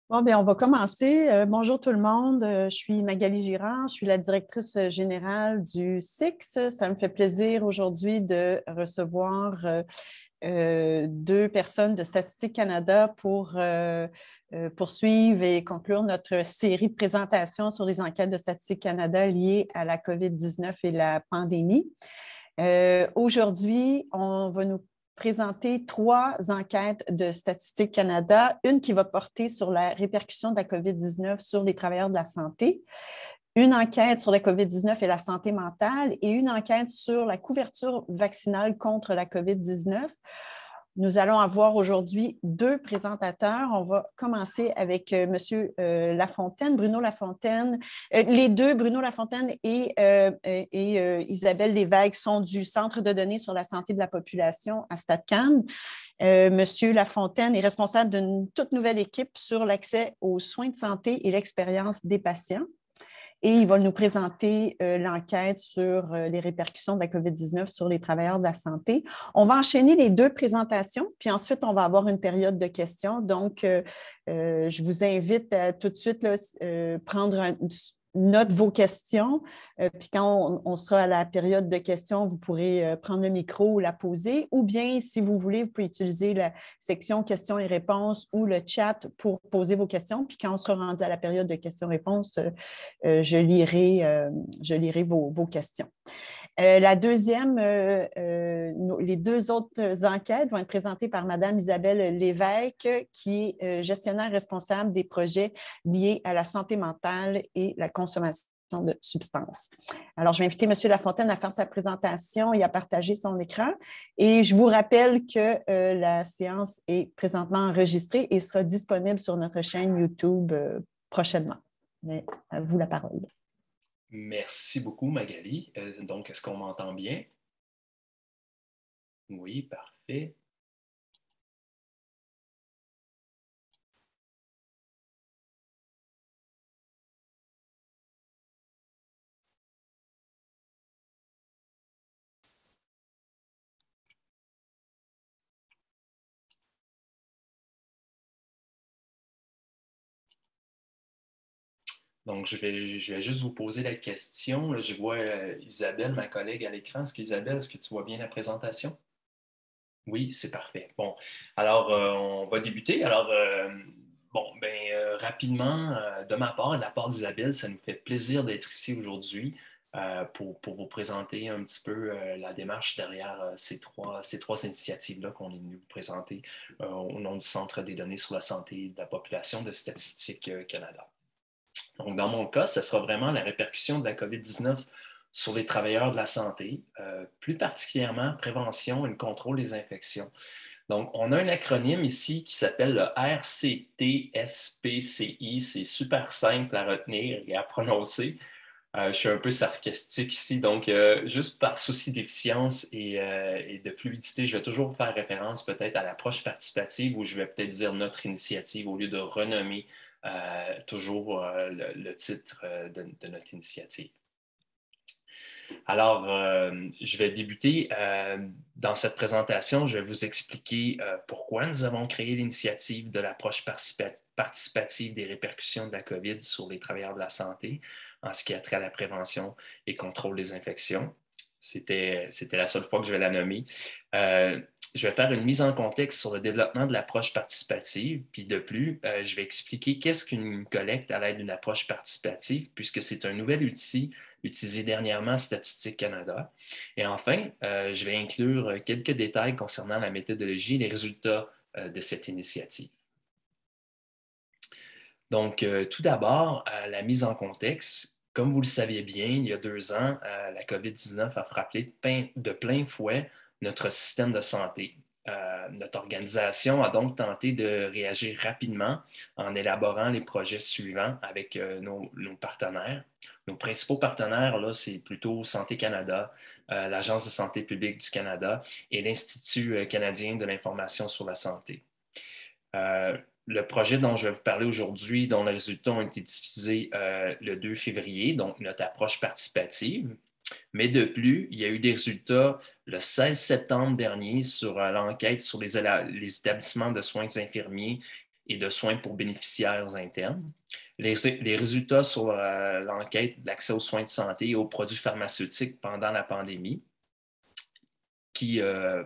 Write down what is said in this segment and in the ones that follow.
Bon, bien, on va commencer. Bonjour tout le monde. Je suis Magali Girard. Je suis la directrice générale du SIX. Ça me fait plaisir aujourd'hui de recevoir deux personnes de Statistique Canada pour poursuivre et conclure notre série de présentations sur les enquêtes de Statistique Canada liées à la COVID-19 et la pandémie. Aujourd'hui, on va nous présenter trois enquêtes de Statistique Canada, une qui va porter sur la répercussion de la COVID-19 sur les travailleurs de la santé, une enquête sur la COVID-19 et la santé mentale et une enquête sur la couverture vaccinale contre la COVID-19. Nous allons avoir aujourd'hui deux présentateurs. On va commencer avec M. Lafontaine, Bruno Lafontaine. Les deux, Bruno Lafontaine et Isabelle Lévesque, sont du Centre de données sur la santé de la population à StatCan. M. Lafontaine est responsable d'une toute nouvelle équipe sur l'accès aux soins de santé et l'expérience des patients. Et il va nous présenter l'enquête sur les répercussions de la COVID-19 sur les travailleurs de la santé. On va enchaîner les deux présentations, puis ensuite, on va avoir une période de questions. Donc, je vous invite à tout de suite prendre note vos questions. Puis quand on sera à la période de questions, vous pourrez prendre le micro ou la poser. Ou bien, si vous voulez, vous pouvez utiliser la section questions et réponses ou le chat pour poser vos questions. Puis quand on sera rendu à la période de questions-réponses, je lirai vos questions. La deuxième, les deux autres enquêtes vont être présentées par Mme Isabelle Lévesque, qui est gestionnaire responsable des projets liés à la santé mentale et la consommation de substances. Alors, je vais inviter M. Lafontaine à faire sa présentation et à partager son écran. Et je vous rappelle que la séance est présentement enregistrée et sera disponible sur notre chaîne YouTube prochainement. Mais à vous la parole. Merci beaucoup, Magali. Donc, est-ce qu'on m'entend bien? Oui, parfait. Donc, je vais juste vous poser la question. Là, je vois Isabelle, ma collègue, à l'écran. Est-ce que tu vois bien la présentation? Oui, c'est parfait. Bon, alors, on va débuter. Alors, rapidement, de ma part et de la part d'Isabelle, ça nous fait plaisir d'être ici aujourd'hui pour vous présenter un petit peu la démarche derrière ces trois initiatives-là qu'on est venu vous présenter au nom du Centre des données sur la santé de la population de Statistique Canada. Donc, dans mon cas, ce sera vraiment la répercussion de la COVID-19 sur les travailleurs de la santé, plus particulièrement prévention et le contrôle des infections. Donc, on a un acronyme ici qui s'appelle le RCTSPCI. C'est super simple à retenir et à prononcer. Je suis un peu sarcastique ici, donc juste par souci d'efficience et de fluidité, je vais toujours faire référence peut-être à l'approche participative où je vais peut-être dire notre initiative au lieu de renommer toujours le titre de notre initiative. Alors, je vais débuter dans cette présentation. Je vais vous expliquer pourquoi nous avons créé l'initiative de l'approche participative des répercussions de la COVID sur les travailleurs de la santé en ce qui a trait à la prévention et contrôle des infections. C'était la seule fois que je vais la nommer. Je vais faire une mise en contexte sur le développement de l'approche participative, puis de plus, je vais expliquer qu'est-ce qu'une collecte à l'aide d'une approche participative, puisque c'est un nouvel outil utilisé dernièrement à Statistique Canada. Et enfin, je vais inclure quelques détails concernant la méthodologie et les résultats de cette initiative. Donc, tout d'abord, la mise en contexte. Comme vous le saviez bien, il y a 2 ans, la COVID-19 a frappé de plein fouet notre système de santé. Notre organisation a donc tenté de réagir rapidement en élaborant les projets suivants avec nos partenaires. Nos principaux partenaires, là, c'est plutôt Santé Canada, l'Agence de santé publique du Canada et l'Institut canadien de l'information sur la santé. Le projet dont je vais vous parler aujourd'hui, dont les résultats ont été diffusés le 2 février, donc notre approche participative. Mais de plus, il y a eu des résultats le 16 septembre dernier sur l'enquête sur les établissements de soins infirmiers et de soins pour bénéficiaires internes. Les résultats sur l'enquête de l'accès aux soins de santé et aux produits pharmaceutiques pendant la pandémie, qui,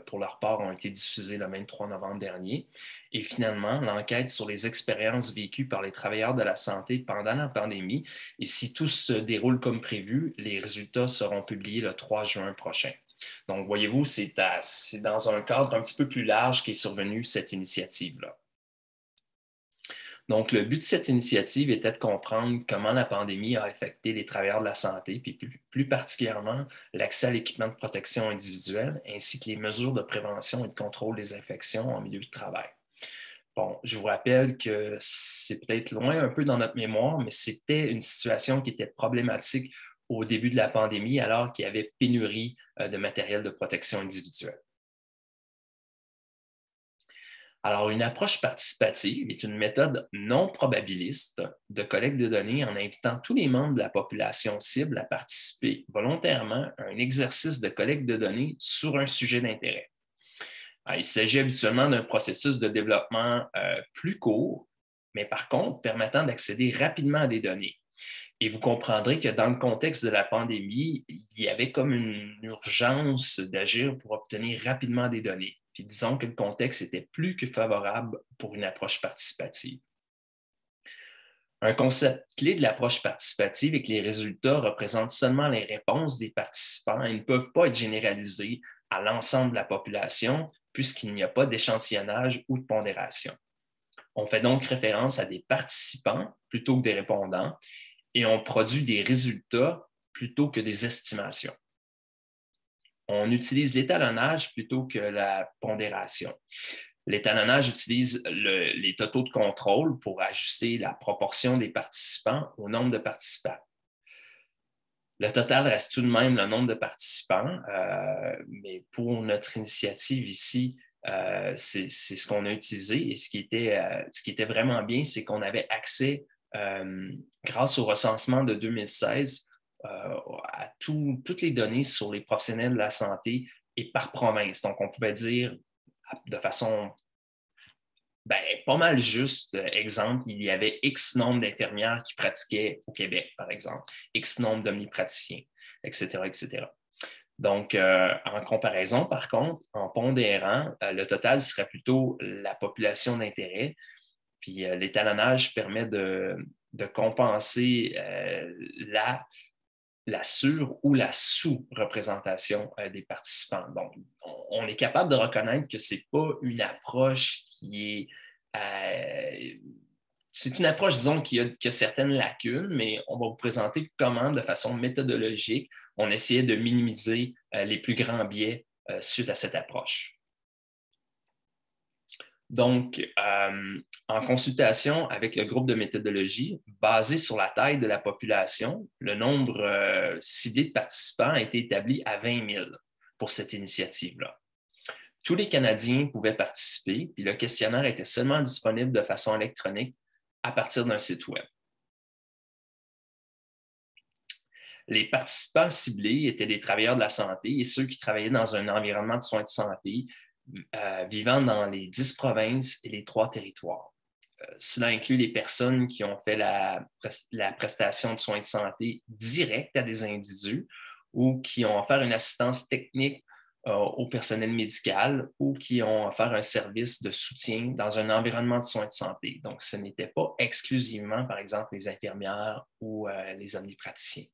pour leur part, ont été diffusés le 23 novembre dernier. Et finalement, l'enquête sur les expériences vécues par les travailleurs de la santé pendant la pandémie. Et si tout se déroule comme prévu, les résultats seront publiés le 3 juin prochain. Donc, voyez-vous, c'est dans un cadre un petit peu plus large qu'est survenue cette initiative-là. Donc, le but de cette initiative était de comprendre comment la pandémie a affecté les travailleurs de la santé, puis plus particulièrement l'accès à l'équipement de protection individuelle, ainsi que les mesures de prévention et de contrôle des infections en milieu de travail. Bon, je vous rappelle que c'est peut-être loin un peu dans notre mémoire, mais c'était une situation qui était problématique au début de la pandémie, alors qu'il y avait pénurie de matériel de protection individuelle. Alors, une approche participative est une méthode non probabiliste de collecte de données en invitant tous les membres de la population cible à participer volontairement à un exercice de collecte de données sur un sujet d'intérêt. Il s'agit habituellement d'un processus de développement plus court, mais par contre permettant d'accéder rapidement à des données. Et vous comprendrez que dans le contexte de la pandémie, il y avait comme une urgence d'agir pour obtenir rapidement des données. Puis disons que le contexte était plus que favorable pour une approche participative. Un concept clé de l'approche participative est que les résultats représentent seulement les réponses des participants et ne peuvent pas être généralisés à l'ensemble de la population puisqu'il n'y a pas d'échantillonnage ou de pondération. On fait donc référence à des participants plutôt que des répondants et on produit des résultats plutôt que des estimations. On utilise l'étalonnage plutôt que la pondération. L'étalonnage utilise les totaux de contrôle pour ajuster la proportion des participants au nombre de participants. Le total reste tout de même le nombre de participants, mais pour notre initiative ici, c'est ce qu'on a utilisé. Et ce qui était vraiment bien, c'est qu'on avait accès, grâce au recensement de 2016, à toutes les données sur les professionnels de la santé et par province. Donc, on pouvait dire de façon pas mal juste, exemple, il y avait X nombre d'infirmières qui pratiquaient au Québec, par exemple, X nombre d'omnipraticiens, etc., etc. Donc, en comparaison, par contre, en pondérant, le total serait plutôt la population d'intérêt. Puis l'étalonnage permet de compenser la sur- ou la sous-représentation des participants. Donc, on est capable de reconnaître que ce n'est pas une approche qui est... c'est une approche, disons, qui a certaines lacunes, mais on va vous présenter comment, de façon méthodologique, on essayait de minimiser les plus grands biais suite à cette approche. Donc, en consultation avec le groupe de méthodologie, basé sur la taille de la population, le nombre ciblé de participants a été établi à 20 000 pour cette initiative-là. Tous les Canadiens pouvaient participer, puis le questionnaire était seulement disponible de façon électronique à partir d'un site Web. Les participants ciblés étaient des travailleurs de la santé et ceux qui travaillaient dans un environnement de soins de santé vivant dans les 10 provinces et les 3 territoires. Cela inclut les personnes qui ont fait la prestation de soins de santé directe à des individus ou qui ont offert une assistance technique au personnel médical ou qui ont offert un service de soutien dans un environnement de soins de santé. Donc, ce n'était pas exclusivement, par exemple, les infirmières ou les omnipraticiens.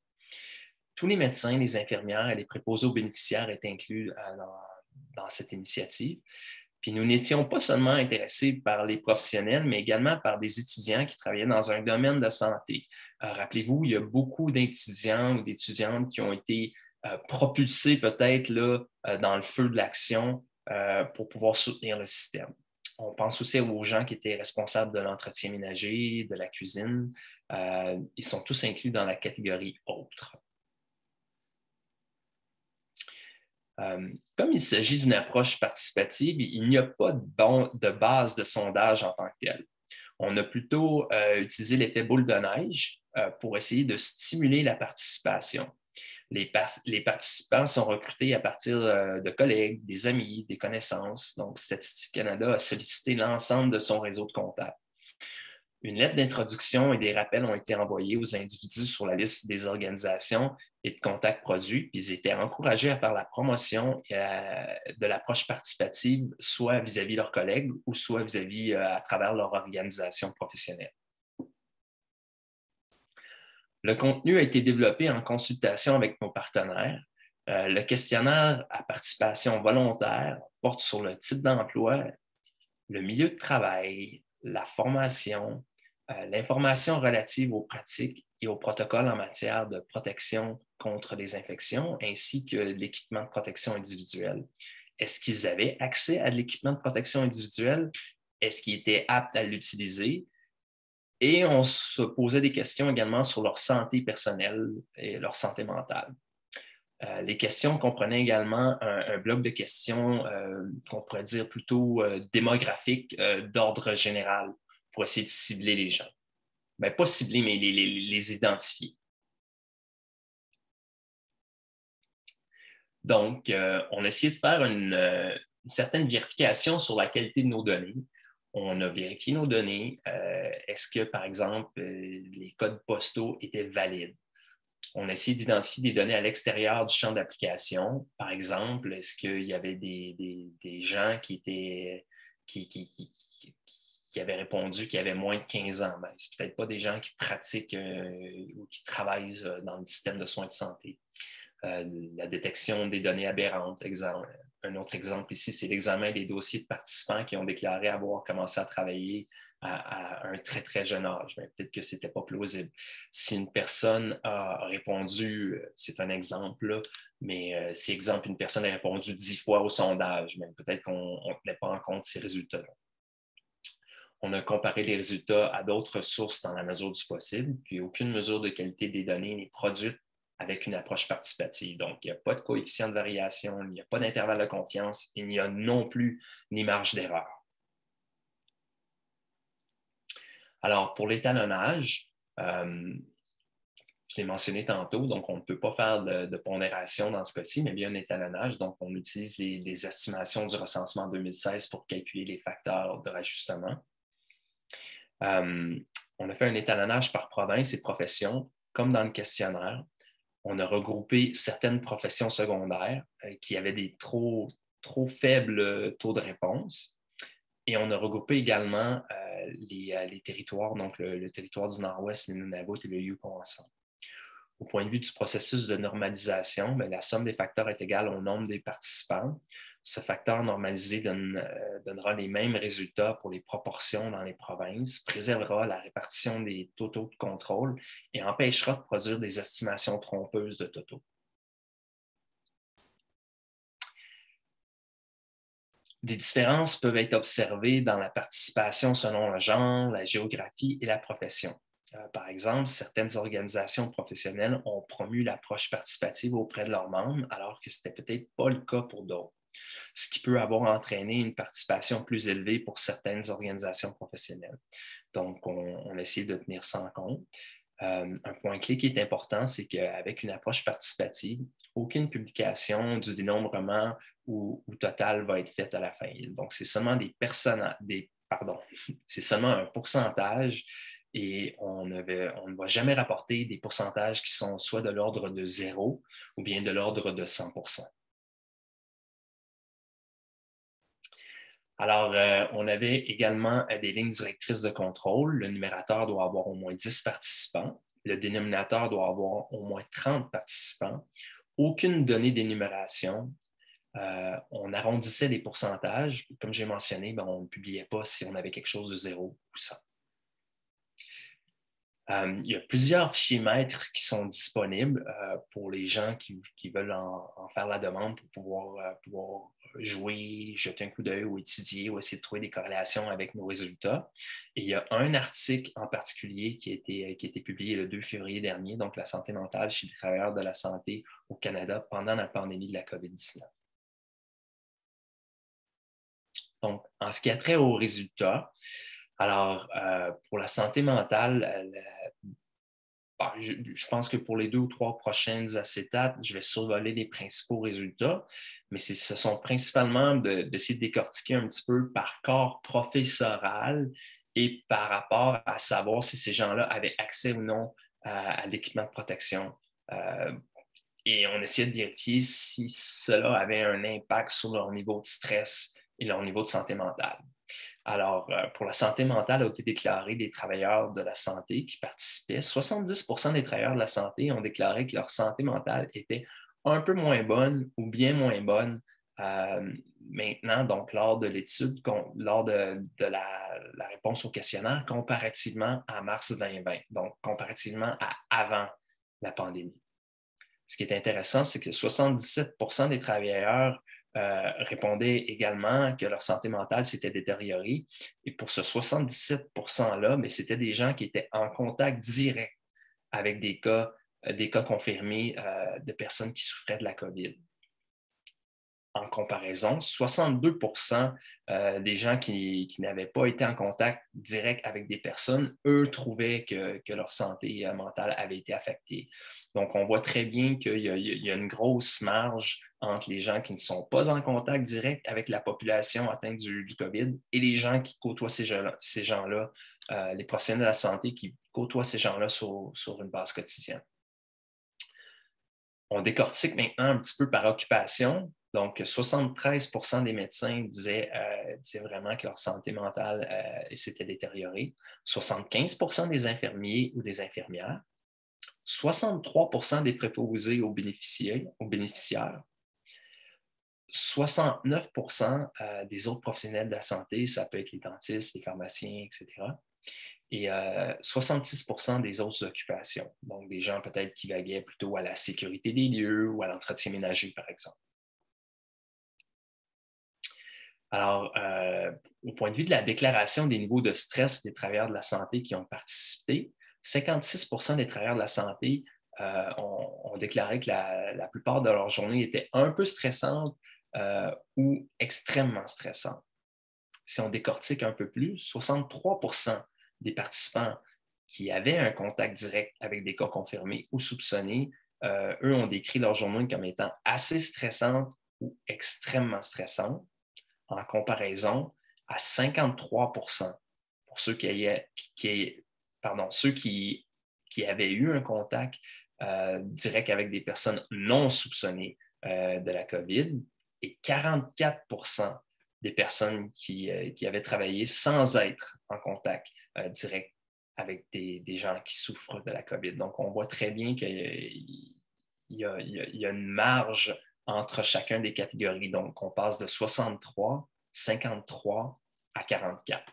Tous les médecins, les infirmières et les préposés aux bénéficiaires étaient inclus dans cette initiative. Puis nous n'étions pas seulement intéressés par les professionnels, mais également par des étudiants qui travaillaient dans un domaine de santé. Rappelez-vous, il y a beaucoup d'étudiants ou d'étudiantes qui ont été propulsés peut-être dans le feu de l'action pour pouvoir soutenir le système. On pense aussi aux gens qui étaient responsables de l'entretien ménager, de la cuisine. Ils sont tous inclus dans la catégorie « Autres ». Comme il s'agit d'une approche participative, il n'y a pas de base de sondage en tant que tel. On a plutôt utilisé l'effet boule de neige pour essayer de stimuler la participation. Les participants sont recrutés à partir de collègues, des amis, des connaissances. Donc, Statistique Canada a sollicité l'ensemble de son réseau de contacts. Une lettre d'introduction et des rappels ont été envoyés aux individus sur la liste des organisations et de contacts produits. Ils étaient encouragés à faire la promotion de l'approche participative, soit vis-à-vis de leurs collègues ou soit vis-à-vis à travers leur organisation professionnelle. Le contenu a été développé en consultation avec nos partenaires. Le questionnaire à participation volontaire porte sur le type d'emploi, le milieu de travail, la formation, l'information relative aux pratiques et aux protocoles en matière de protection contre les infections, ainsi que l'équipement de protection individuelle. Est-ce qu'ils avaient accès à de l'équipement de protection individuelle? Est-ce qu'ils étaient aptes à l'utiliser? Et on se posait des questions également sur leur santé personnelle et leur santé mentale. Les questions comprenaient également un bloc de questions qu'on pourrait dire plutôt démographiques d'ordre général pour essayer de cibler les gens. Bien, pas cibler, mais les identifier. Donc, on a essayé de faire une certaine vérification sur la qualité de nos données. On a vérifié nos données. Est-ce que, par exemple, les codes postaux étaient valides? On a essayé d'identifier des données à l'extérieur du champ d'application. Par exemple, est-ce qu'il y avait des gens qui avaient répondu qui avaient moins de 15 ans? Ben, ce n'est peut-être pas des gens qui pratiquent ou qui travaillent dans le système de soins de santé. La détection des données aberrantes. Un autre exemple ici, c'est l'examen des dossiers de participants qui ont déclaré avoir commencé à travailler à un très, très jeune âge. Peut-être que ce n'était pas plausible. Si une personne a répondu, c'est un exemple, là, mais si, exemple, une personne a répondu 10 fois au sondage, peut-être qu'on ne tenait pas en compte ces résultats-là. On a comparé les résultats à d'autres sources dans la mesure du possible, puis aucune mesure de qualité des données n'est produite avec une approche participative. Donc, il n'y a pas de coefficient de variation, il n'y a pas d'intervalle de confiance, il n'y a non plus ni marge d'erreur. Alors, pour l'étalonnage, je l'ai mentionné tantôt, donc on ne peut pas faire de pondération dans ce cas-ci, mais bien un étalonnage. Donc, on utilise les estimations du recensement 2016 pour calculer les facteurs de rajustement. On a fait un étalonnage par province et profession, comme dans le questionnaire. On a regroupé certaines professions secondaires qui avaient des trop faibles taux de réponse. Et on a regroupé également les territoires, donc le territoire du Nord-Ouest, le Nunavut et le Yukon ensemble. Au point de vue du processus de normalisation, la somme des facteurs est égale au nombre des participants. Ce facteur normalisé donnera les mêmes résultats pour les proportions dans les provinces, préservera la répartition des totaux de contrôle et empêchera de produire des estimations trompeuses de totaux. Des différences peuvent être observées dans la participation selon le genre, la géographie et la profession. Par exemple, certaines organisations professionnelles ont promu l'approche participative auprès de leurs membres, alors que ce n'était peut-être pas le cas pour d'autres, ce qui peut avoir entraîné une participation plus élevée pour certaines organisations professionnelles. Donc, on essaie de tenir ça en compte. Un point clé qui est important, c'est qu'avec une approche participative, aucune publication du dénombrement ou total va être faite à la fin. Donc, c'est seulement c'est seulement un pourcentage et on ne va jamais rapporter des pourcentages qui sont soit de l'ordre de 0 ou bien de l'ordre de 100%. Alors, on avait également des lignes directrices de contrôle. Le numérateur doit avoir au moins 10 participants. Le dénominateur doit avoir au moins 30 participants. Aucune donnée d'énumération. On arrondissait les pourcentages. Comme j'ai mentionné, on ne publiait pas si on avait quelque chose de 0 ou 100. Il y a plusieurs fichiers maîtres qui sont disponibles pour les gens qui veulent en faire la demande pour pouvoir jouer, jeter un coup d'œil ou étudier ou essayer de trouver des corrélations avec nos résultats. Et il y a un article en particulier qui a été publié le 2 février dernier, donc la santé mentale chez les travailleurs de la santé au Canada pendant la pandémie de la COVID-19. Donc, en ce qui a trait aux résultats, alors, pour la santé mentale, je pense que pour les 2 ou 3 prochaines acétates, je vais survoler les principaux résultats, mais ce sont principalement d'essayer de décortiquer un petit peu par corps professoral et par rapport à savoir si ces gens-là avaient accès ou non à l'équipement de protection. Et on essayait de vérifier si cela avait un impact sur leur niveau de stress et leur niveau de santé mentale. Alors, pour la santé mentale, a été déclaré des travailleurs de la santé qui participaient. 70% des travailleurs de la santé ont déclaré que leur santé mentale était un peu moins bonne ou bien moins bonne maintenant, donc lors de l'étude, lors de la réponse au questionnaire, comparativement à mars 2020, donc comparativement à avant la pandémie. Ce qui est intéressant, c'est que 77% des travailleurs répondaient également que leur santé mentale s'était détériorée. Et pour ce 77%-là, c'était des gens qui étaient en contact direct avec des cas confirmés de personnes qui souffraient de la COVID. En comparaison, 62% des gens qui n'avaient pas été en contact direct avec des personnes, eux, trouvaient que leur santé mentale avait été affectée. Donc, on voit très bien qu'il y a une grosse marge entre les gens qui ne sont pas en contact direct avec la population atteinte du COVID et les gens qui côtoient ces gens-là, les professionnels de la santé qui côtoient ces gens-là sur une base quotidienne. On décortique maintenant un petit peu par occupation. Donc, 73% des médecins disaient vraiment que leur santé mentale s'était détériorée. 75% des infirmiers ou des infirmières. 63% des préposés aux bénéficiaires. 69% des autres professionnels de la santé, ça peut être les dentistes, les pharmaciens, etc. Et 66% des autres occupations. Donc, des gens peut-être qui vaguaient plutôt à la sécurité des lieux ou à l'entretien ménager, par exemple. Alors, au point de vue de la déclaration des niveaux de stress des travailleurs de la santé qui ont participé, 56% des travailleurs de la santé ont déclaré que la plupart de leur journée était un peu stressante ou extrêmement stressante. Si on décortique un peu plus, 63% des participants qui avaient un contact direct avec des cas confirmés ou soupçonnés, eux ont décrit leur journée comme étant assez stressante ou extrêmement stressante, en comparaison à 53% pour ceux qui avaient eu un contact direct avec des personnes non soupçonnées de la COVID et 44% des personnes qui avaient travaillé sans être en contact direct avec des gens qui souffrent de la COVID. Donc, on voit très bien qu'il y a une marge entre chacun des catégories. Donc, on passe de 63, 53 à 44.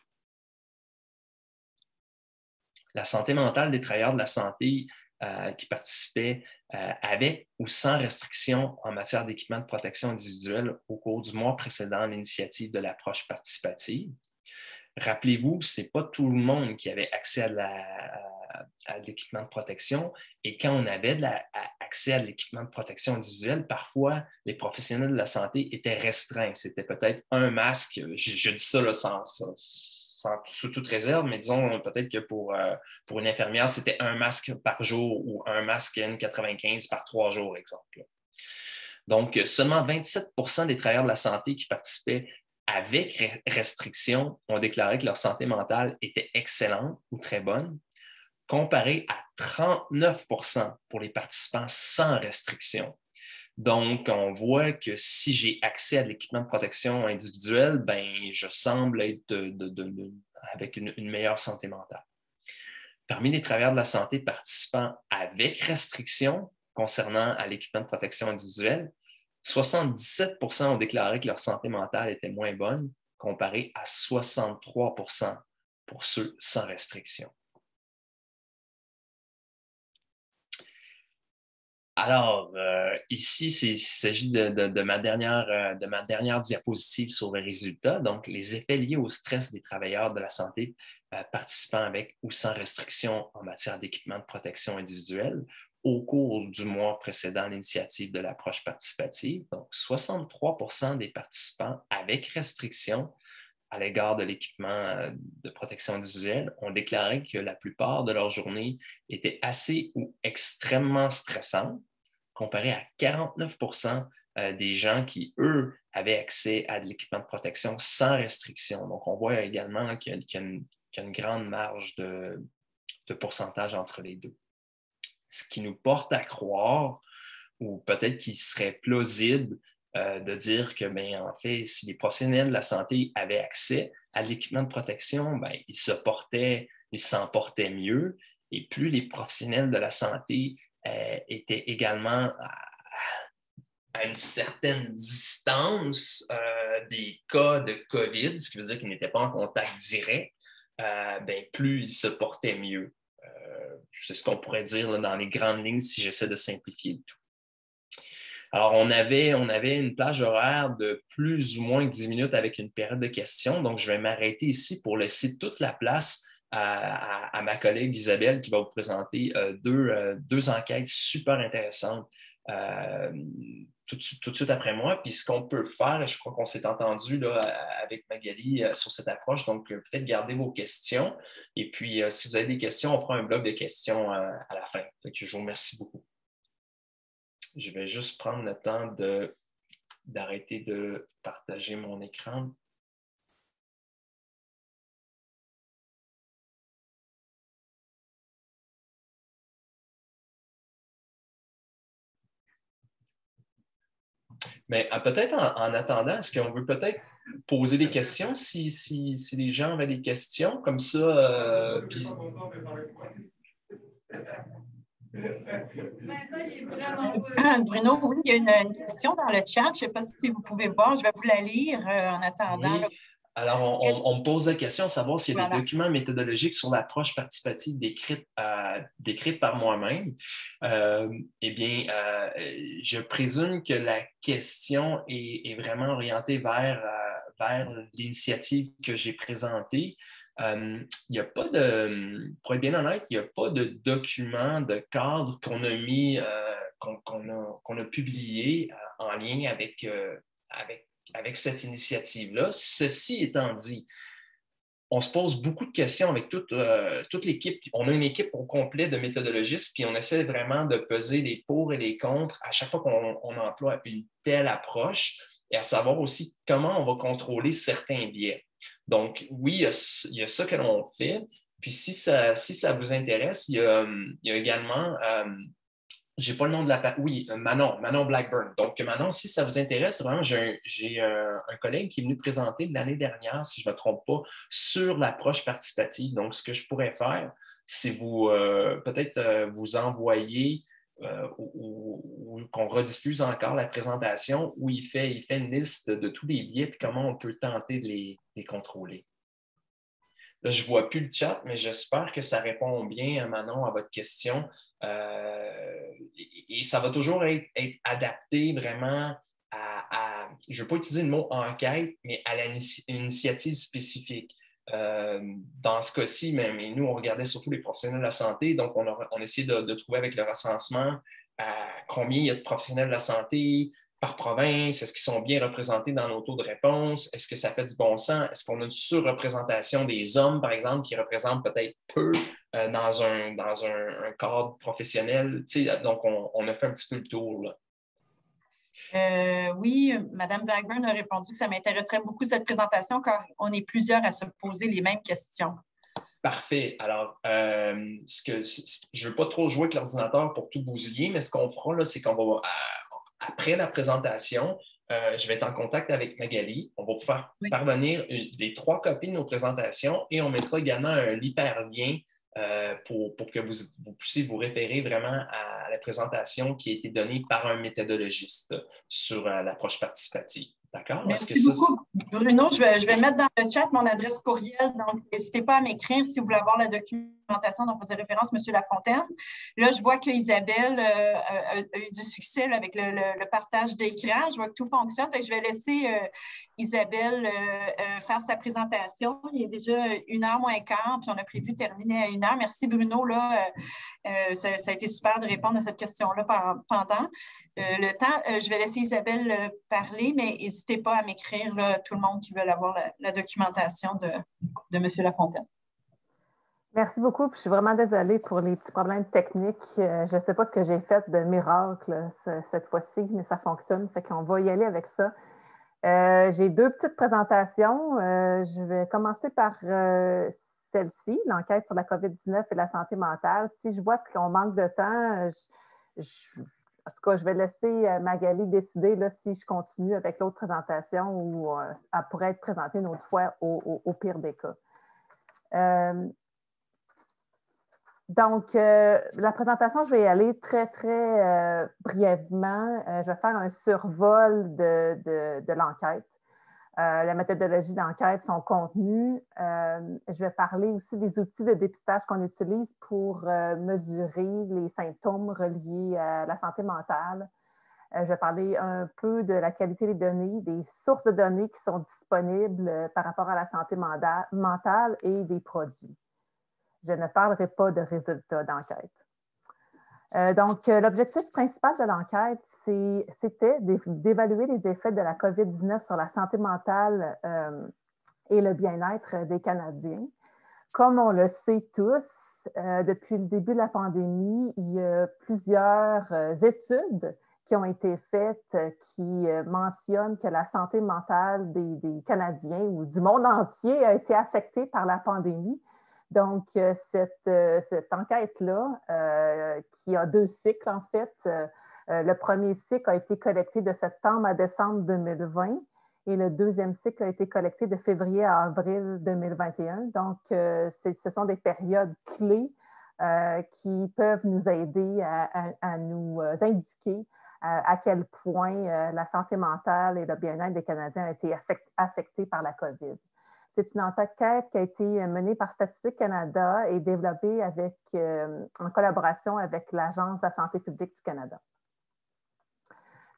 La santé mentale des travailleurs de la santé qui participaient avec ou sans restriction en matière d'équipement de protection individuelle au cours du mois précédent l'initiative de l'approche participative. Rappelez-vous, ce n'est pas tout le monde qui avait accès à l'équipement de protection. Et quand on avait accès à l'équipement de protection individuelle, parfois, les professionnels de la santé étaient restreints. C'était peut-être un masque, je dis ça là, sous toute réserve, mais disons peut-être que pour une infirmière, c'était un masque par jour ou un masque N95 par 3 jours, exemple. Donc, seulement 27% des travailleurs de la santé qui participaient avec restriction ont déclaré que leur santé mentale était excellente ou très bonne, comparé à 39% pour les participants sans restriction. Donc, on voit que si j'ai accès à l'équipement de protection individuelle, je semble être avec une meilleure santé mentale. Parmi les travailleurs de la santé participant avec restriction concernant l'équipement de protection individuelle, 77% ont déclaré que leur santé mentale était moins bonne, comparé à 63% pour ceux sans restriction. Alors, ici, il s'agit de ma dernière diapositive sur les résultats. Donc, les effets liés au stress des travailleurs de la santé participant avec ou sans restriction en matière d'équipement de protection individuelle au cours du mois précédent l'initiative de l'approche participative. Donc, 63% des participants avec restriction à l'égard de l'équipement de protection individuelle ont déclaré que la plupart de leur journée était assez ou extrêmement stressante, comparé à 49% des gens qui, eux, avaient accès à de l'équipement de protection sans restriction. Donc, on voit également qu'il y a qu'il y a une grande marge de pourcentage entre les deux. Ce qui nous porte à croire, ou peut-être qu'il serait plausible de dire que, bien, en fait, si les professionnels de la santé avaient accès à l'équipement de protection, bien, ils s'en portaient mieux. Et plus les professionnels de la santé étaient également à une certaine distance des cas de COVID, ce qui veut dire qu'ils n'étaient pas en contact direct, bien, plus ils se portaient mieux. C'est ce qu'on pourrait dire là, dans les grandes lignes si j'essaie de simplifier le tout. Alors, on avait une plage horaire de plus ou moins 10 minutes avec une période de questions. Donc, je vais m'arrêter ici pour laisser toute la place à ma collègue Isabelle qui va vous présenter deux enquêtes super intéressantes tout de suite après moi. Puis, ce qu'on peut faire, et je crois qu'on s'est entendu là, avec Magali sur cette approche, donc peut-être garder vos questions. Et puis, si vous avez des questions, on fera un bloc de questions à la fin. Donc, je vous remercie beaucoup. Je vais juste prendre le temps d'arrêter de partager mon écran. Mais peut-être en attendant, est-ce qu'on veut peut-être poser des questions si les gens avaient des questions comme ça? Puis... Bruno, oui, il y a une question dans le chat. Je ne sais pas si vous pouvez voir. Je vais vous la lire en attendant. Oui. Alors, on me pose la question de savoir s'il y a des documents méthodologiques sur l'approche participative décrite par moi-même. Eh bien, je présume que la question est vraiment orientée vers l'initiative que j'ai présentée. Il n'y a pas pour être bien honnête, il n'y a pas de document de cadre qu'on a mis, qu'on a publié en lien avec cette initiative-là. Ceci étant dit, on se pose beaucoup de questions avec toute l'équipe. On a une équipe au complet de méthodologistes, puis on essaie vraiment de peser les pour et les contre à chaque fois qu'on emploie une telle approche, et à savoir aussi comment on va contrôler certains biais. Donc, oui, il y a ça que l'on fait. Puis si ça vous intéresse, il y a également... j'ai pas le nom de la... Oui, Manon Blackburn. Donc, Manon, si ça vous intéresse, vraiment, j'ai un collègue qui est venu présenter l'année dernière, si je ne me trompe pas, sur l'approche participative. Donc, ce que je pourrais faire, c'est peut-être vous envoyer ou qu'on rediffuse encore la présentation où il fait une liste de tous les biais et comment on peut tenter de les contrôler. Là, je ne vois plus le chat, mais j'espère que ça répond bien, Manon, à votre question. Et ça va toujours être adapté vraiment je ne veux pas utiliser le mot enquête, mais à l'initiative spécifique. Dans ce cas-ci, mais nous, on regardait surtout les professionnels de la santé, donc on essayait de trouver avec le recensement combien il y a de professionnels de la santé par province, est-ce qu'ils sont bien représentés dans nos taux de réponse, est-ce que ça fait du bon sens, est-ce qu'on a une surreprésentation des hommes, par exemple, qui représentent peut-être peu dans un cadre professionnel. Donc, on a fait un petit peu le tour, là. Oui, Mme Blackburn a répondu que ça m'intéresserait beaucoup cette présentation car on est plusieurs à se poser les mêmes questions. Parfait. Alors, je ne veux pas trop jouer avec l'ordinateur pour tout bousiller, mais ce qu'on fera, là, c'est qu'on va, après la présentation, je vais être en contact avec Magali. On va vous faire parvenir les 3 copies de nos présentations et on mettra également l'hyperlien pour que vous puissiez vous référer vraiment à la présentation qui a été donnée par un méthodologiste sur l'approche participative. D'accord? Merci beaucoup, Bruno. Je vais mettre dans le chat mon adresse courriel. Donc, n'hésitez pas à m'écrire si vous voulez avoir la documentation dont faisait référence M. Lafontaine. Là, je vois qu'Isabelle a eu du succès là, avec le partage d'écran. Je vois que tout fonctionne. Je vais laisser Isabelle faire sa présentation. Il est déjà 1h moins quart, puis on a prévu terminer à 1h. Merci, Bruno. Là, ça a été super de répondre à cette question-là pendant le temps. Je vais laisser Isabelle parler, mais n'hésitez pas à m'écrire, tout le monde qui veut avoir la documentation de M. Lafontaine. Merci beaucoup. Puis je suis vraiment désolée pour les petits problèmes techniques. Je ne sais pas ce que j'ai fait de miracle cette fois-ci, mais ça fonctionne. Fait qu'on va y aller avec ça. J'ai 2 petites présentations. Je vais commencer par celle-ci, l'enquête sur la COVID-19 et la santé mentale. Si je vois qu'on manque de temps, en tout cas, je vais laisser Magali décider là, si je continue avec l'autre présentation ou elle pourrait être présentée une autre fois au pire des cas. Donc, la présentation, je vais y aller très, très brièvement. Je vais faire un survol de l'enquête. La méthodologie d'enquête, son contenu. Je vais parler aussi des outils de dépistage qu'on utilise pour mesurer les symptômes reliés à la santé mentale. Je vais parler un peu de la qualité des données, des sources de données qui sont disponibles par rapport à la santé mentale et des produits. Je ne parlerai pas de résultats d'enquête. Donc, l'objectif principal de l'enquête, c'était d'évaluer les effets de la COVID-19 sur la santé mentale et le bien-être des Canadiens. Comme on le sait tous, depuis le début de la pandémie, il y a plusieurs études qui ont été faites qui mentionnent que la santé mentale des Canadiens ou du monde entier a été affectée par la pandémie. Donc, cette enquête-là, qui a 2 cycles en fait, le premier cycle a été collecté de septembre à décembre 2020 et le deuxième cycle a été collecté de février à avril 2021. Donc, ce sont des périodes clés qui peuvent nous aider à nous indiquer à quel point la santé mentale et le bien-être des Canadiens ont été affectés par la COVID. C'est une enquête qui a été menée par Statistique Canada et développée en collaboration avec l'Agence de la santé publique du Canada.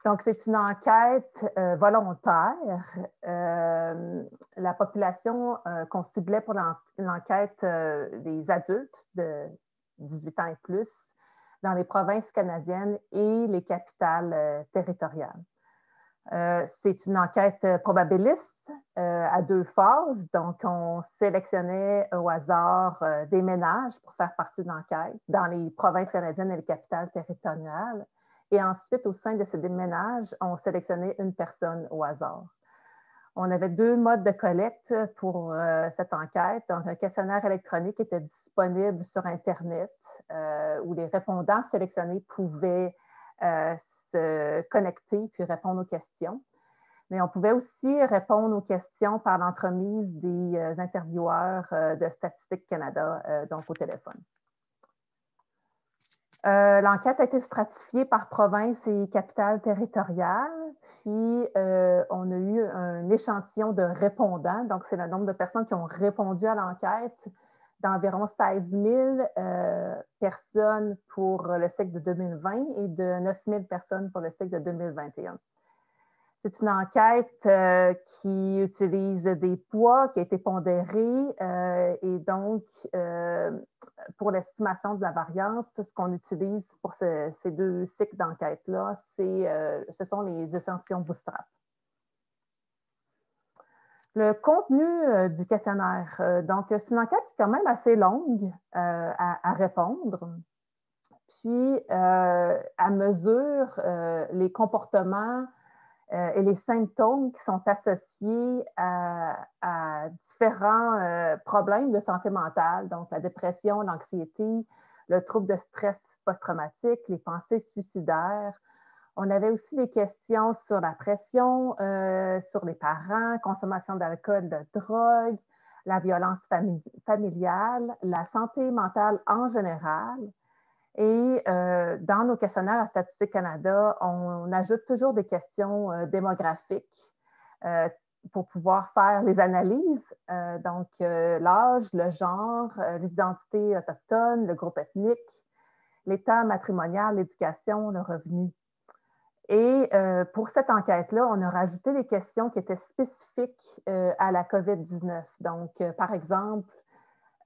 Donc, c'est une enquête volontaire. La population qu'on ciblait pour l'enquête des adultes de 18 ans et plus dans les provinces canadiennes et les capitales territoriales. C'est une enquête probabiliste à 2 phases. Donc, on sélectionnait au hasard des ménages pour faire partie de l'enquête dans les provinces canadiennes et les capitales territoriales. Et ensuite, au sein de ces ménages, on sélectionnait une personne au hasard. On avait 2 modes de collecte pour cette enquête. Donc, un questionnaire électronique était disponible sur Internet où les répondants sélectionnés pouvaient se connecter puis répondre aux questions. Mais on pouvait aussi répondre aux questions par l'entremise des intervieweurs de Statistique Canada, donc au téléphone. L'enquête a été stratifiée par province et capitale territoriale, puis on a eu un échantillon de répondants, donc c'est le nombre de personnes qui ont répondu à l'enquête, d'environ 16 000 personnes pour le cycle de 2020 et de 9 000 personnes pour le cycle de 2021. C'est une enquête qui utilise des poids, qui a été pondérée et donc pour l'estimation de la variance, ce qu'on utilise pour ces 2 cycles d'enquête-là, ce sont les échantillons bootstrap. Le contenu du questionnaire, donc c'est une enquête qui est quand même assez longue à répondre. Puis, elle mesure les comportements et les symptômes qui sont associés à différents problèmes de santé mentale, donc la dépression, l'anxiété, le trouble de stress post-traumatique, les pensées suicidaires. On avait aussi des questions sur la pression, sur les parents, consommation d'alcool, de drogue, la violence familiale, la santé mentale en général. Et dans nos questionnaires à Statistique Canada, on ajoute toujours des questions démographiques pour pouvoir faire les analyses. Donc, l'âge, le genre, l'identité autochtone, le groupe ethnique, l'état matrimonial, l'éducation, le revenu. Et pour cette enquête-là, on a rajouté des questions qui étaient spécifiques à la COVID-19. Donc, par exemple,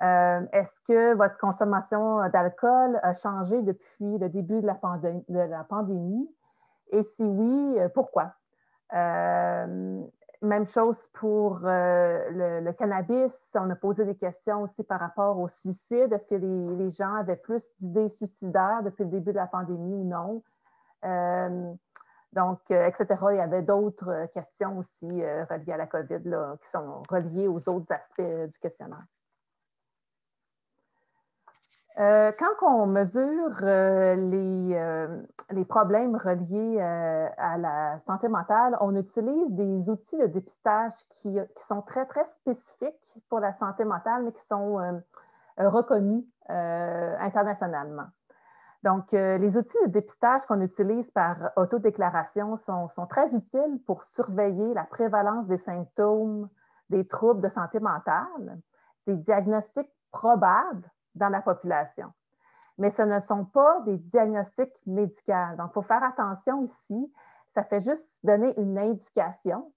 est-ce que votre consommation d'alcool a changé depuis le début de la pandémie? Et si oui, pourquoi? Même chose pour le cannabis. On a posé des questions aussi par rapport au suicide. Est-ce que les gens avaient plus d'idées suicidaires depuis le début de la pandémie ou non? Donc, etc. Il y avait d'autres questions aussi reliées à la COVID là, qui sont reliées aux autres aspects du questionnaire. Quand on mesure les problèmes reliés à la santé mentale, on utilise des outils de dépistage qui sont très, très spécifiques pour la santé mentale, mais qui sont reconnus internationalement. Donc, les outils de dépistage qu'on utilise par autodéclaration sont très utiles pour surveiller la prévalence des symptômes des troubles de santé mentale, des diagnostics probables dans la population. Mais ce ne sont pas des diagnostics médicaux. Donc, il faut faire attention ici. Ça fait juste donner une indication.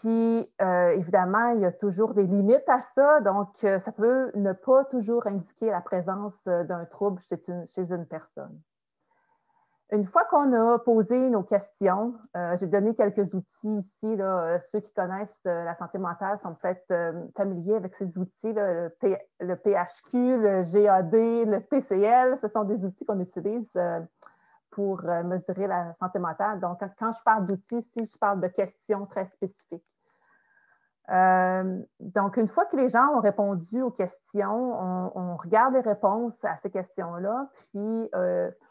Évidemment, il y a toujours des limites à ça. Donc, ça peut ne pas toujours indiquer la présence d'un trouble chez une personne. Une fois qu'on a posé nos questions, j'ai donné quelques outils ici. Là, ceux qui connaissent la santé mentale sont peut-être familiers avec ces outils, là, le PHQ, le GAD, le PCL. Ce sont des outils qu'on utilise pour mesurer la santé mentale. Donc, quand je parle d'outils ici, je parle de questions très spécifiques. Donc, une fois que les gens ont répondu aux questions, on regarde les réponses à ces questions-là, puis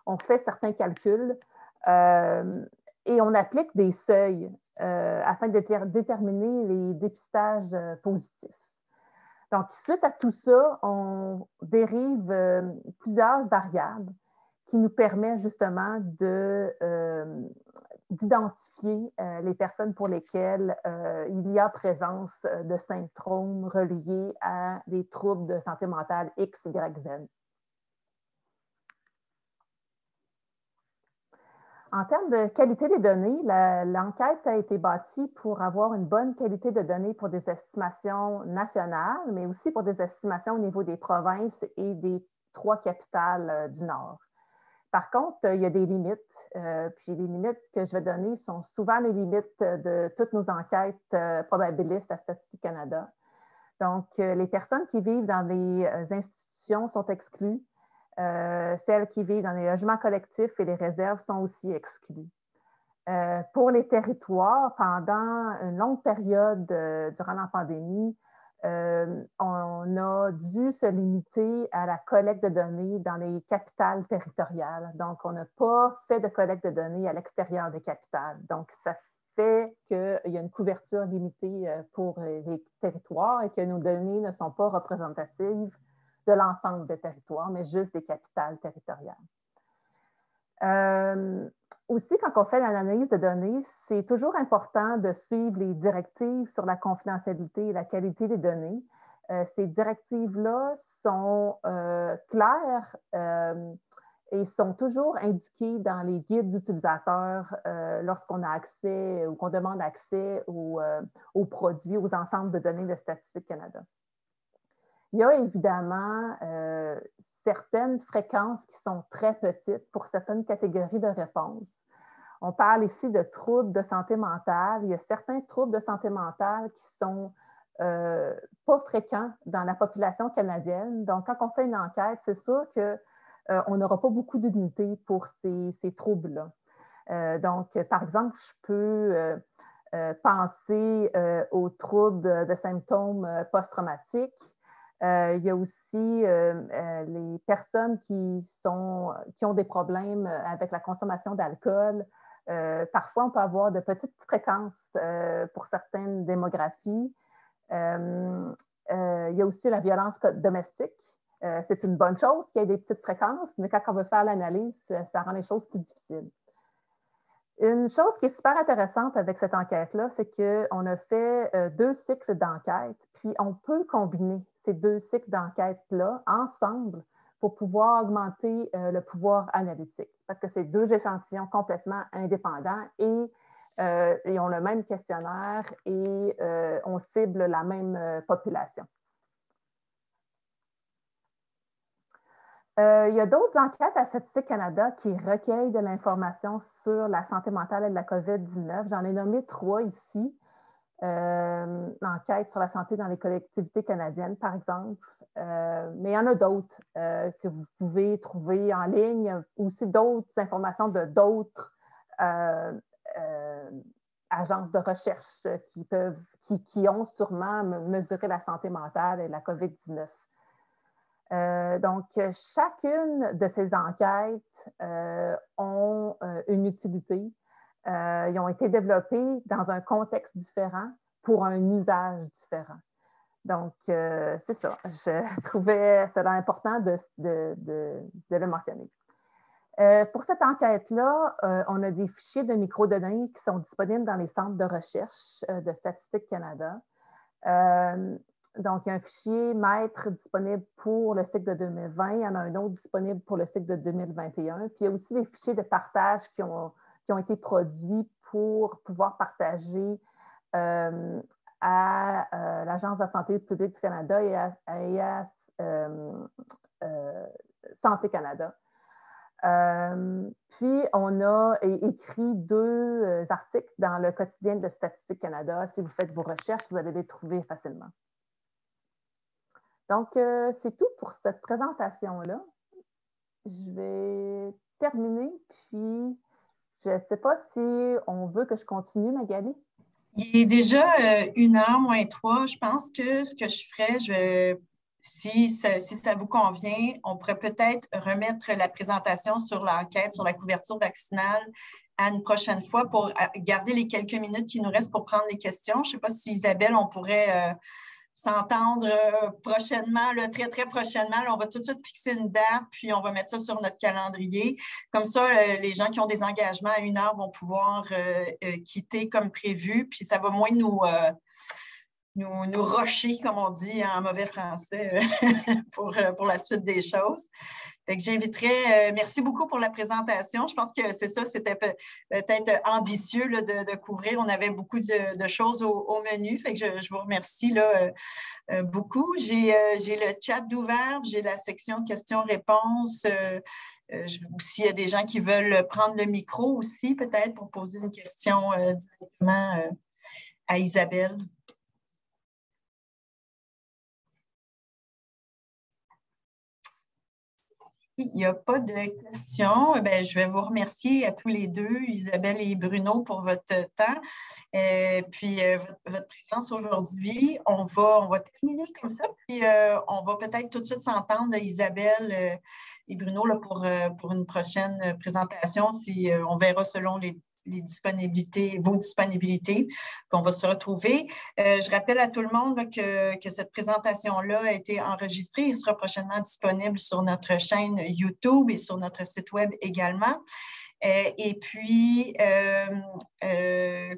on fait certains calculs et on applique des seuils afin de déterminer les dépistages positifs. Donc, suite à tout ça, on dérive plusieurs variables qui nous permettent justement d'identifier les personnes pour lesquelles il y a présence de symptômes reliés à des troubles de santé mentale X, Y, Z. En termes de qualité des données, l'enquête a été bâtie pour avoir une bonne qualité de données pour des estimations nationales, mais aussi pour des estimations au niveau des provinces et des 3 capitales du Nord. Par contre, il y a des limites, puis les limites que je vais donner sont souvent les limites de toutes nos enquêtes probabilistes à Statistique Canada. Donc, les personnes qui vivent dans des institutions sont exclues. Celles qui vivent dans les logements collectifs et les réserves sont aussi exclues. Pour les territoires, pendant une longue période durant la pandémie, on a dû se limiter à la collecte de données dans les capitales territoriales. Donc, on n'a pas fait de collecte de données à l'extérieur des capitales. Donc, ça fait qu'il y a une couverture limitée pour les territoires et que nos données ne sont pas représentatives de l'ensemble des territoires, mais juste des capitales territoriales. Aussi, quand on fait l'analyse de données, c'est toujours important de suivre les directives sur la confidentialité et la qualité des données. Ces directives-là sont claires et sont toujours indiquées dans les guides d'utilisateurs lorsqu'on a accès ou qu'on demande accès aux produits, aux ensembles de données de Statistique Canada. Il y a évidemment certaines fréquences qui sont très petites pour certaines catégories de réponses. On parle ici de troubles de santé mentale. Il y a certains troubles de santé mentale qui sont pas fréquents dans la population canadienne. Donc, quand on fait une enquête, c'est sûr qu'on n'aura pas beaucoup d'unités pour ces troubles-là. Donc, par exemple, je peux penser aux troubles de symptômes post-traumatiques. Il y a aussi les personnes qui ont des problèmes avec la consommation d'alcool. Parfois, on peut avoir de petites fréquences pour certaines démographies. Il y a aussi la violence domestique. C'est une bonne chose qu'il y ait des petites fréquences, mais quand on veut faire l'analyse, ça rend les choses plus difficiles. Une chose qui est super intéressante avec cette enquête-là, c'est qu'on a fait 2 cycles d'enquête, puis on peut combiner ces 2 cycles d'enquête-là ensemble pour pouvoir augmenter le pouvoir analytique, parce que c'est 2 échantillons complètement indépendants et ils ont le même questionnaire et on cible la même population. Il y a d'autres enquêtes à Statistique Canada qui recueillent de l'information sur la santé mentale et de la COVID-19. J'en ai nommé 3 ici. Enquête sur la santé dans les collectivités canadiennes, par exemple. Mais il y en a d'autres que vous pouvez trouver en ligne, aussi d'autres informations de d'autres agences de recherche qui ont sûrement mesuré la santé mentale et la COVID-19. Donc, chacune de ces enquêtes ont une utilité. Ils ont été développés dans un contexte différent pour un usage différent. Donc, c'est ça. Je trouvais cela important de le mentionner. Pour cette enquête-là, on a des fichiers de microdonnées qui sont disponibles dans les centres de recherche de Statistique Canada. Donc, il y a un fichier maître disponible pour le cycle de 2020, il y en a un autre disponible pour le cycle de 2021. Puis, il y a aussi des fichiers de partage qui ont été produits pour pouvoir partager à l'Agence de la santé publique du Canada et à Santé Canada. Puis, on a écrit 2 articles dans le quotidien de Statistique Canada. Si vous faites vos recherches, vous allez les trouver facilement. Donc, c'est tout pour cette présentation-là. Je vais terminer, puis je ne sais pas si on veut que je continue, Magali. Il est déjà 1h moins 3. Je pense que ce que je ferais, si ça vous convient, on pourrait peut-être remettre la présentation sur l'enquête, sur la couverture vaccinale à une prochaine fois pour garder les quelques minutes qui nous restent pour prendre les questions. Je ne sais pas si Isabelle, on pourrait s'entendre prochainement, là, très, très prochainement. Là, on va tout de suite fixer une date, puis on va mettre ça sur notre calendrier. Comme ça, les gens qui ont des engagements à 1h vont pouvoir quitter comme prévu, puis ça va moins nous rusher, comme on dit en mauvais français, pour la suite des choses. Fait que j'inviterais, merci beaucoup pour la présentation. Je pense que c'est ça, c'était peut-être ambitieux là, de couvrir. On avait beaucoup de choses au menu. Fait que je vous remercie là, beaucoup. J'ai le chat d'ouvert, j'ai la section questions-réponses. S'il y a des gens qui veulent prendre le micro aussi, peut-être pour poser une question directement à Isabelle. Il n'y a pas de questions. Bien, je vais vous remercier à tous les deux, Isabelle et Bruno, pour votre temps. Puis votre présence aujourd'hui. On va terminer comme ça, puis on va peut-être tout de suite s'entendre, Isabelle et Bruno, là, pour une prochaine présentation. On verra selon les disponibilités, vos disponibilités, qu'on va se retrouver. Je rappelle à tout le monde là, que cette présentation-là a été enregistrée et sera prochainement disponible sur notre chaîne YouTube et sur notre site Web également. Et puis,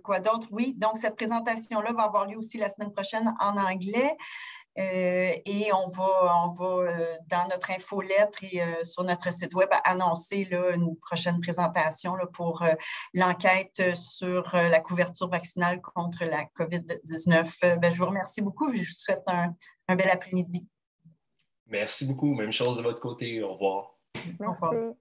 quoi d'autre? Oui, donc cette présentation-là va avoir lieu aussi la semaine prochaine en anglais. Et on va dans notre infolettre et sur notre site Web annoncer là, une prochaine présentation là, pour l'enquête sur la couverture vaccinale contre la COVID-19. Je vous remercie beaucoup et je vous souhaite un bel après-midi. Merci beaucoup. Même chose de votre côté. Au revoir. Merci.